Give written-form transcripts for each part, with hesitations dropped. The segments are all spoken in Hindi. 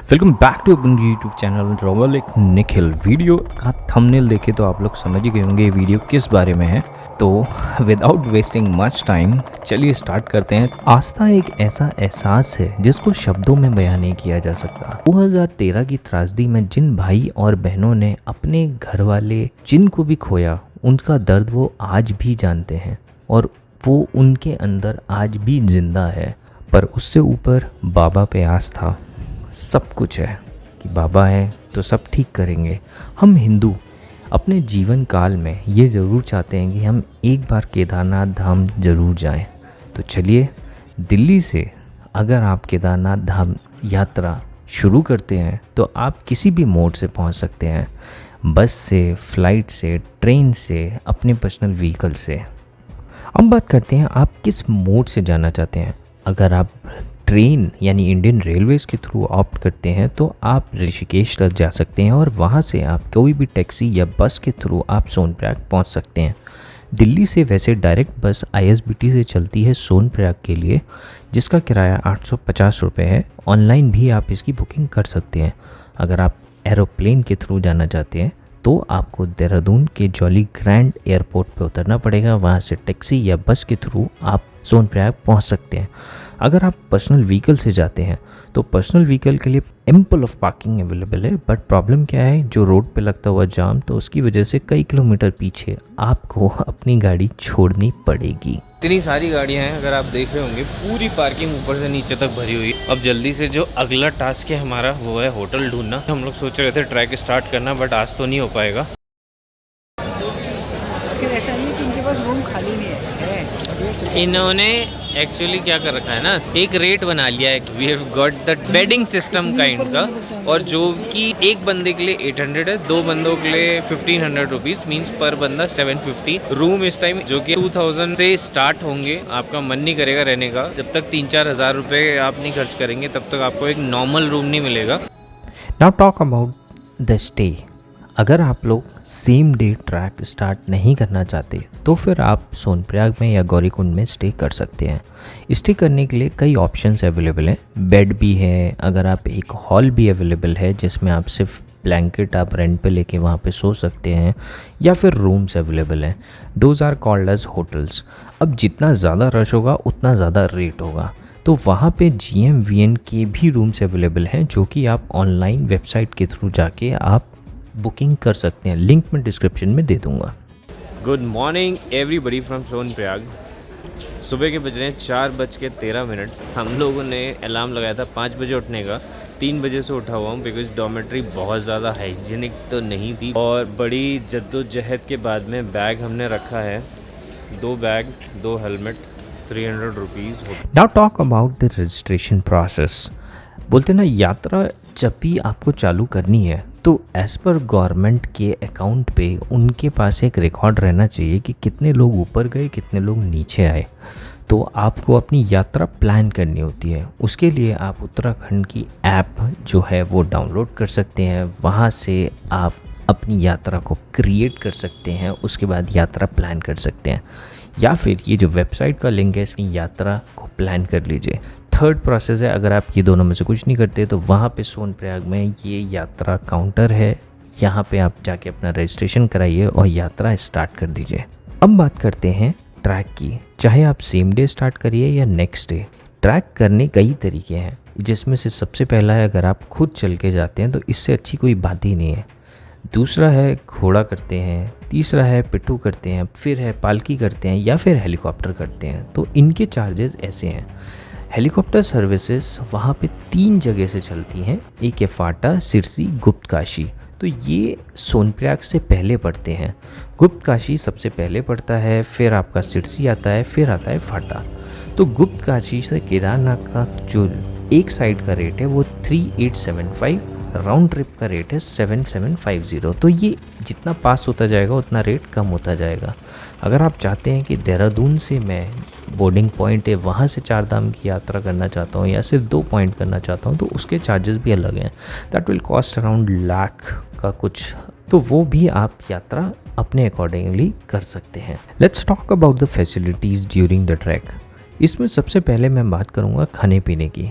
वेलकम बैक टू अपने यूट्यूब चैनल ट्रैवल एक निखिल। वीडियो का थंबनेल देखे तो आप लोग समझ ही गए होंगे ये वीडियो किस बारे में है। तो विदाउट वेस्टिंग मच टाइम चलिए स्टार्ट करते हैं। आस्था एक ऐसा एहसास है जिसको शब्दों में बयान नहीं किया जा सकता। 2013 की त्रासदी में जिन भाई और बहनों ने अपने घर वाले जिनको भी खोया, उनका दर्द वो आज भी जानते हैं और वो उनके अंदर आज भी जिंदा है। पर उससे ऊपर बाबा पे आस्था सब कुछ है कि बाबा है तो सब ठीक करेंगे। हम हिंदू अपने जीवन काल में ये ज़रूर चाहते हैं कि हम एक बार केदारनाथ धाम ज़रूर जाएं। तो चलिए, दिल्ली से अगर आप केदारनाथ धाम यात्रा शुरू करते हैं तो आप किसी भी मोड से पहुंच सकते हैं, बस से, फ्लाइट से, ट्रेन से, अपने पर्सनल व्हीकल से। अब बात करते हैं आप किस मोड से जाना चाहते हैं। अगर आप ट्रेन यानी इंडियन रेलवेज के थ्रू ऑप्ट करते हैं तो आप ऋषिकेश तक जा सकते हैं और वहाँ से आप कोई भी टैक्सी या बस के थ्रू आप सोनप्रयाग पहुँच सकते हैं। दिल्ली से वैसे डायरेक्ट बस ISBT से चलती है सोनप्रयाग के लिए, जिसका किराया 850 रुपये है। ऑनलाइन भी आप इसकी बुकिंग कर सकते हैं। अगर आप एरोप्लेन के थ्रू जाना चाहते हैं तो आपको देहरादून के जॉली ग्रैंड एयरपोर्ट पर उतरना पड़ेगा। वहाँ से टैक्सी या बस के थ्रू आप सोनप्रयाग पहुँच सकते हैं। अगर आप पर्सनल व्हीकल से जाते हैं तो पर्सनल व्हीकल के लिए एम्पल ऑफ पार्किंग अवेलेबल है, बट प्रॉब्लम क्या है, जो रोड पे लगता हुआ जाम, तो उसकी वजह से कई किलोमीटर पीछे आपको अपनी गाड़ी छोड़नी पड़ेगी। इतनी सारी गाड़ियां हैं, अगर आप देख रहे होंगे पूरी पार्किंग ऊपर से नीचे तक भरी हुई है। अब जल्दी से जो अगला टास्क है हमारा वो है होटल ढूंढना। हम लोग सोच रहे थे ट्रैक स्टार्ट करना, बट आज तो नहीं हो पाएगा। फिर ऐसा नहीं कि इनके पास रूम खाली नहीं है। इन्होंने एक्चुअली क्या कर रखा है ना, एक रेट बना लिया है। We have got the bedding system kind का, और जो कि एक बंदे के लिए 800 है, दो बंदों के लिए 1500 रुपीज़, मीन्स पर बंदा 750। रूम इस टाइम जो कि 2000 से स्टार्ट होंगे। आपका मन नहीं करेगा रहने का जब तक 3-4 हज़ार रुपये आप नहीं खर्च करेंगे, तब तक आपको एक नॉर्मल रूम नहीं मिलेगा। Now talk about the stay. अगर आप लोग सेम डे ट्रैक स्टार्ट नहीं करना चाहते तो फिर आप सोनप्रयाग में या गौरीकुंड में स्टे कर सकते हैं। स्टे करने के लिए कई ऑप्शंस अवेलेबल हैं। बेड भी है, अगर आप एक हॉल भी अवेलेबल है जिसमें आप सिर्फ ब्लैंकेट आप रेंट पे लेके वहाँ पे सो सकते हैं, या फिर रूम्स अवेलेबल हैं। Those are called as hotels. अब जितना ज़्यादा रश होगा उतना ज़्यादा रेट होगा, तो वहाँ पे GMVN के भी रूम्स अवेलेबल हैं जो कि आप ऑनलाइन वेबसाइट के थ्रू जाके आप बुकिंग कर सकते हैं। लिंक मैं डिस्क्रिप्शन में दे दूंगा। Good morning everybody from Sonprayag. सुबह के बज रहे हैं 4:13। हम लोगों ने अलार्म लगाया था 5 बजे उठने का। 3 बजे से उठा हुआ हूँ बिकॉज डॉर्मेट्री बहुत ज़्यादा हाइजीनिक तो नहीं थी, और बड़ी जद्दोजहद के बाद में बैग हमने रखा है। 2 bag, 2 helmet, 300 rupees. Now talk about the registration process. बोलते ना, यात्रा जब भी आपको चालू करनी है तो एज़ पर गवर्नमेंट के अकाउंट पे उनके पास एक रिकॉर्ड रहना चाहिए कि कितने लोग ऊपर गए, कितने लोग नीचे आए। तो आपको अपनी यात्रा प्लान करनी होती है। उसके लिए आप उत्तराखंड की ऐप जो है वो डाउनलोड कर सकते हैं। वहाँ से आप अपनी यात्रा को क्रिएट कर सकते हैं, उसके बाद यात्रा प्लान कर सकते हैं, या फिर ये जो वेबसाइट का लिंक है इसमें यात्रा को प्लान कर लीजिए। थर्ड प्रोसेस है, अगर आप ये दोनों में से कुछ नहीं करते तो वहाँ पे सोनप्रयाग में ये यात्रा काउंटर है, यहाँ पे आप जाके अपना रजिस्ट्रेशन कराइए और यात्रा स्टार्ट कर दीजिए। अब बात करते हैं ट्रैक की। चाहे आप सेम डे स्टार्ट करिए या नेक्स्ट डे, ट्रैक करने कई तरीके हैं, जिसमें से सबसे पहला है अगर आप खुद चल के जाते हैं तो इससे अच्छी कोई बात ही नहीं है। दूसरा है घोड़ा करते हैं, तीसरा है पिट्ठू करते हैं, फिर है पालकी करते हैं, या फिर हेलीकॉप्टर करते हैं। तो इनके चार्जेस ऐसे हैं। हेलीकॉप्टर सर्विसेज वहाँ पे 3 जगह से चलती हैं। एक है फाटा, सिरसी, गुप्तकाशी। तो ये सोनप्रयाग से पहले पड़ते हैं। गुप्तकाशी सबसे पहले पड़ता है, फिर आपका सिरसी आता है, फिर आता है फाटा। तो गुप्तकाशी से केदारनाथ का जो एक साइड का रेट है वो 3875, राउंड ट्रिप का रेट है 7750। तो ये जितना पास होता जाएगा उतना रेट कम होता जाएगा। अगर आप चाहते हैं कि देहरादून से मैं बोर्डिंग पॉइंट है वहाँ से 4 धाम की यात्रा करना चाहता हूँ या सिर्फ 2 पॉइंट करना चाहता हूँ, तो उसके चार्जेस भी अलग हैं। That will cost around lakh का कुछ, तो वो भी आप यात्रा अपने अकॉर्डिंगली कर सकते हैं। Let's talk about the facilities during the track. इसमें सबसे पहले मैं बात करूँगा खाने पीने की।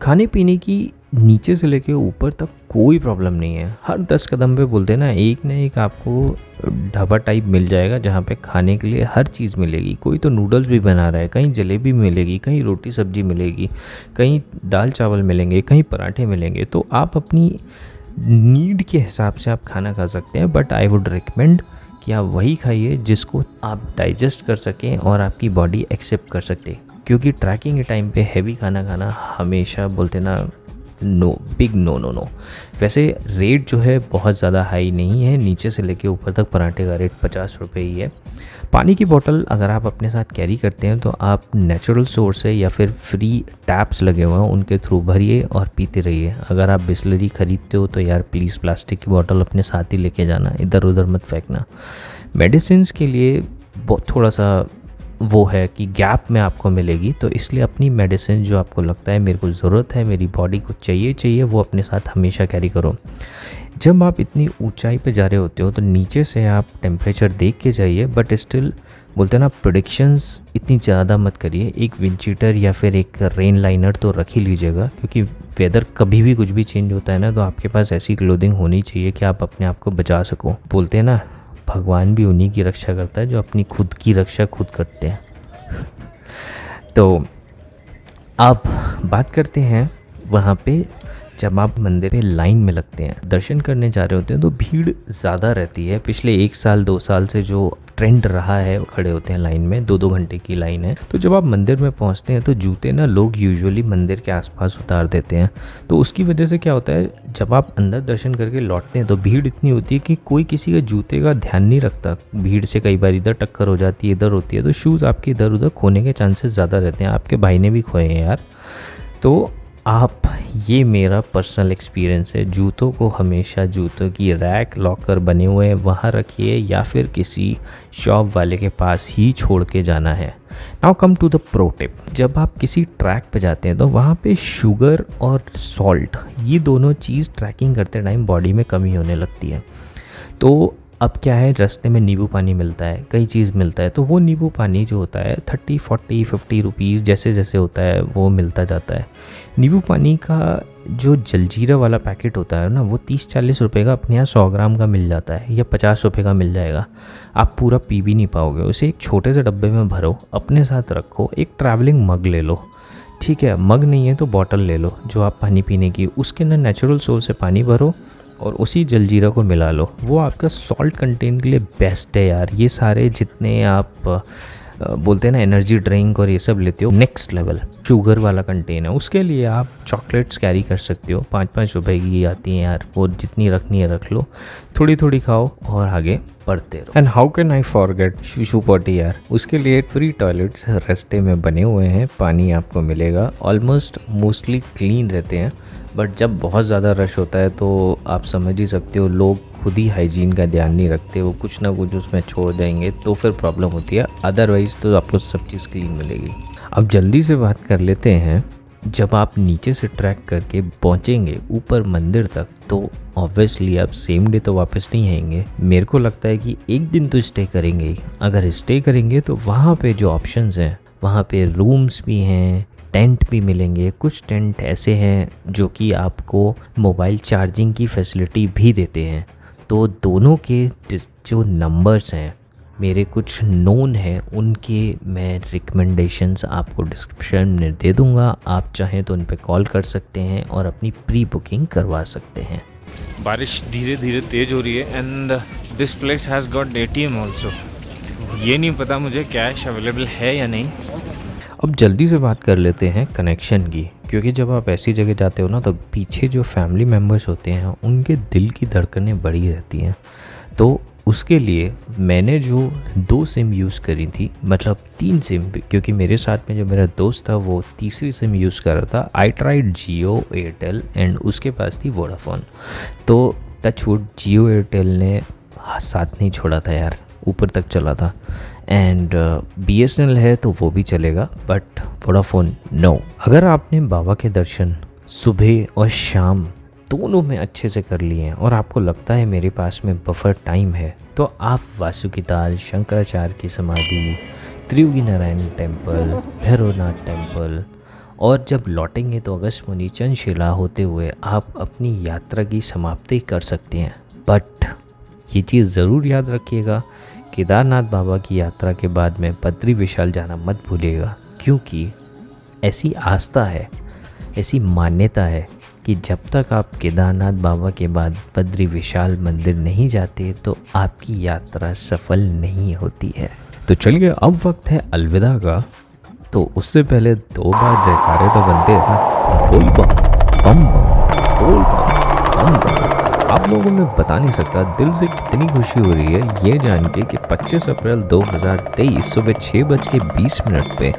खाने पीने की नीचे से लेके ऊपर तक कोई प्रॉब्लम नहीं है। हर 10 कदम पे बोलते हैं ना, एक न एक आपको ढाबा टाइप मिल जाएगा जहाँ पे खाने के लिए हर चीज़ मिलेगी। कोई तो नूडल्स भी बना रहा है, कहीं जलेबी मिलेगी, कहीं रोटी सब्जी मिलेगी, कहीं दाल चावल मिलेंगे, कहीं पराठे मिलेंगे। तो आप अपनी नीड के हिसाब से आप खाना खा सकते हैं, बट आई वुड रिकमेंड कि आप वही खाइए जिसको आप डाइजेस्ट कर सकें और आपकी बॉडी एक्सेप्ट कर सके। क्योंकि ट्रैकिंग के टाइम पे हैवी खाना खाना हमेशा बोलते ना, no, big no no no. वैसे रेट जो है बहुत ज़्यादा हाई नहीं है, नीचे से लेके ऊपर तक पराठे का रेट 50 रुपये ही है। पानी की बोतल अगर आप अपने साथ कैरी करते हैं तो आप नेचुरल सोर्स से या फिर फ्री टैप्स लगे हुए हैं उनके थ्रू भरिए और पीते रहिए। अगर आप बिस्लरी ख़रीदते हो तो यार प्लीज़ प्लास्टिक की बोतल अपने साथ ही लेके जाना, इधर उधर मत फेंकना। मेडिसिन्स के लिए बहुत थोड़ा सा वो है कि गैप में आपको मिलेगी, तो इसलिए अपनी मेडिसिन जो आपको लगता है मेरे को ज़रूरत है, मेरी बॉडी को चाहिए वो अपने साथ हमेशा कैरी करो। जब आप इतनी ऊंचाई पे जा रहे होते हो तो नीचे से आप टेम्परेचर देख के जाइए, बट स्टिल बोलते हैं ना, प्रेडिक्शंस इतनी ज़्यादा मत करिए। एक विंड चीटर या फिर एक रेन लाइनर तो रख ही लीजिएगा, क्योंकि वेदर कभी भी कुछ भी चेंज होता है ना, तो आपके पास ऐसी क्लोथिंग होनी चाहिए कि आप अपने आप को बचा सको। बोलते हैं ना, भगवान भी उन्हीं की रक्षा करता है जो अपनी खुद की रक्षा खुद करते हैं। तो आप बात करते हैं वहाँ पे जब आप मंदिर पे लाइन में लगते हैं, दर्शन करने जा रहे होते हैं तो भीड़ ज़्यादा रहती है। पिछले 1 साल 2 साल से जो ट्रेंड रहा है, खड़े होते हैं लाइन में, 2-2 घंटे की लाइन है। तो जब आप मंदिर में पहुंचते हैं तो जूते ना लोग यूजुअली मंदिर के आसपास उतार देते हैं। तो उसकी वजह से क्या होता है, जब आप अंदर दर्शन करके लौटते हैं तो भीड़ इतनी होती है कि कोई किसी का जूते का ध्यान नहीं रखता। भीड़ से कई बार इधर टक्कर हो जाती है, इधर होती है, तो शूज़ आपके इधर उधर खोने के चांसेस ज़्यादा रहते हैं। आपके भाई ने भी खोए हैं यार। तो आप, ये मेरा पर्सनल एक्सपीरियंस है, जूतों को हमेशा जूतों की रैक लॉकर बने हुए हैं वहाँ रखिए, या फिर किसी शॉप वाले के पास ही छोड़ के जाना है। Now come to the pro tip. जब आप किसी ट्रैक पे जाते हैं तो वहाँ पे शुगर और सॉल्ट, ये दोनों चीज़ ट्रैकिंग करते टाइम बॉडी में कमी होने लगती है। तो अब क्या है, रास्ते में नींबू पानी मिलता है, कई चीज़ मिलता है, तो वो नींबू पानी जो होता है 30, 40, 50 रुपीज़ जैसे जैसे होता है वो मिलता जाता है। नींबू पानी का जो जलजीरा वाला पैकेट होता है ना, वो 30-40 रुपये का अपने यहाँ 100 ग्राम का मिल जाता है, या 50 रुपये का मिल जाएगा। आप पूरा पी भी नहीं पाओगे। उसे एक छोटे से डब्बे में भरो, अपने साथ रखो। एक ट्रैवलिंग मग ले लो, ठीक है, मग नहीं है तो बॉटल ले लो जो आप पानी पीने की, उसके अंदर नेचुरल सोर्स से पानी भरो और उसी जलजीरा को मिला लो। वो आपका सॉल्ट कंटेंट के लिए बेस्ट है यार। ये सारे जितने आप बोलते हैं ना एनर्जी ड्रिंक और ये सब लेते हो, नेक्स्ट लेवल शुगर वाला कंटेन है, उसके लिए आप चॉकलेट्स कैरी कर सकते हो। 5-5 रुपए की आती हैं यार, वो जितनी रखनी है रख लो, थोड़ी थोड़ी खाओ और आगे बढ़ते रहो। And how can I forget शिशु पॉटी यार, उसके लिए फ्री टॉयलेट्स रास्ते में बने हुए हैं, पानी आपको मिलेगा। ऑलमोस्ट मोस्टली क्लीन रहते हैं, बट जब बहुत ज़्यादा रश होता है तो आप समझ ही सकते हो, लोग खुद ही हाइजीन का ध्यान नहीं रखते, वो कुछ ना कुछ उसमें छोड़ देंगे, तो फिर प्रॉब्लम होती है। अदरवाइज़ तो आपको सब चीज़ क्लीन मिलेगी। अब जल्दी से बात कर लेते हैं, जब आप नीचे से ट्रैक करके पहुंचेंगे ऊपर मंदिर तक तो ऑब्वियसली आप सेम डे तो वापस नहीं आएंगे। मेरे को लगता है कि एक दिन तो स्टे करेंगे ही। अगर स्टे करेंगे तो वहाँ पे जो ऑप्शंस हैं, वहाँ पे रूम्स भी हैं, टेंट भी मिलेंगे। कुछ टेंट ऐसे हैं जो कि आपको मोबाइल चार्जिंग की फैसिलिटी भी देते हैं। तो दोनों के जो नंबर्स हैं मेरे कुछ नोन हैं, उनके मैं रिकमेंडेशंस आपको डिस्क्रिप्शन में दे दूंगा। आप चाहें तो उन पे कॉल कर सकते हैं और अपनी प्री बुकिंग करवा सकते हैं। बारिश धीरे धीरे तेज हो रही है and this place has got ATM also. ये नहीं पता मुझे कैश अवेलेबल है या नहीं। अब जल्दी से बात कर लेते हैं कनेक्शन की, क्योंकि जब आप ऐसी जगह जाते हो ना तो पीछे जो फैमिली मेम्बर्स होते हैं उनके दिल की धड़कनें बढ़ी रहती हैं। तो उसके लिए मैंने जो 2 सिम यूज़ करी थी, मतलब 3 सिम, क्योंकि मेरे साथ में जो मेरा दोस्त था वो तीसरी सिम यूज़ कर रहा था। I tried Jio, Airtel and उसके पास थी वोडाफोन। तो टचवुड जियो एयरटेल ने साथ नहीं छोड़ा था यार, ऊपर तक चला था। एंड BSNL है तो वो भी चलेगा, बट वोडाफोन नो। अगर आपने बाबा के दर्शन सुबह और शाम दोनों में अच्छे से कर लिए हैं और आपको लगता है मेरे पास में बफर टाइम है, तो आप वासुकी ताल, शंकराचार्य की समाधि, त्रियोगी नारायण टेम्पल, भैरवनाथ टेम्पल और जब लौटेंगे तो अगस्त मुनि चंद्रशिला होते हुए आप अपनी यात्रा की समाप्ति कर सकते हैं। बट ये चीज़ ज़रूर याद रखिएगा, केदारनाथ बाबा की यात्रा के बाद में बद्री विशाल जाना मत भूलिएगा, क्योंकि ऐसी आस्था है, ऐसी मान्यता है कि जब तक आप केदारनाथ बाबा के बाद बद्री विशाल मंदिर नहीं जाते तो आपकी यात्रा सफल नहीं होती है। तो चलिए अब वक्त है अलविदा का। तो उससे पहले 2 बार जयकारे तो बनते हैं ना, बोल बम बम बम, बोल बम बम बम। आप लोगों को मैं बता नहीं सकता दिल से कितनी खुशी हो रही है ये जान के कि 25 अप्रैल 2023 सुबह 6:20 पे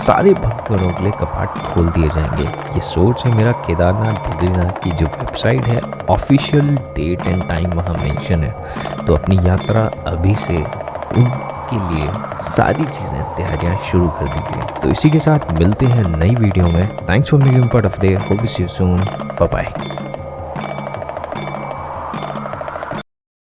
सारे भक्तों के लिए कपाट खोल दिए जाएंगे। ये सोच है मेरा केदारनाथ बद्रीनाथ की जो वेबसाइट है, ऑफिशियल डेट एंड टाइम वहाँ मेंशन है। तो अपनी यात्रा अभी से उनके लिए सारी चीज़ें तैयारियाँ शुरू कर दीजिए। तो इसी के साथ मिलते हैं नई वीडियो में। Thanks for making part of day, hope see you soon, bye bye.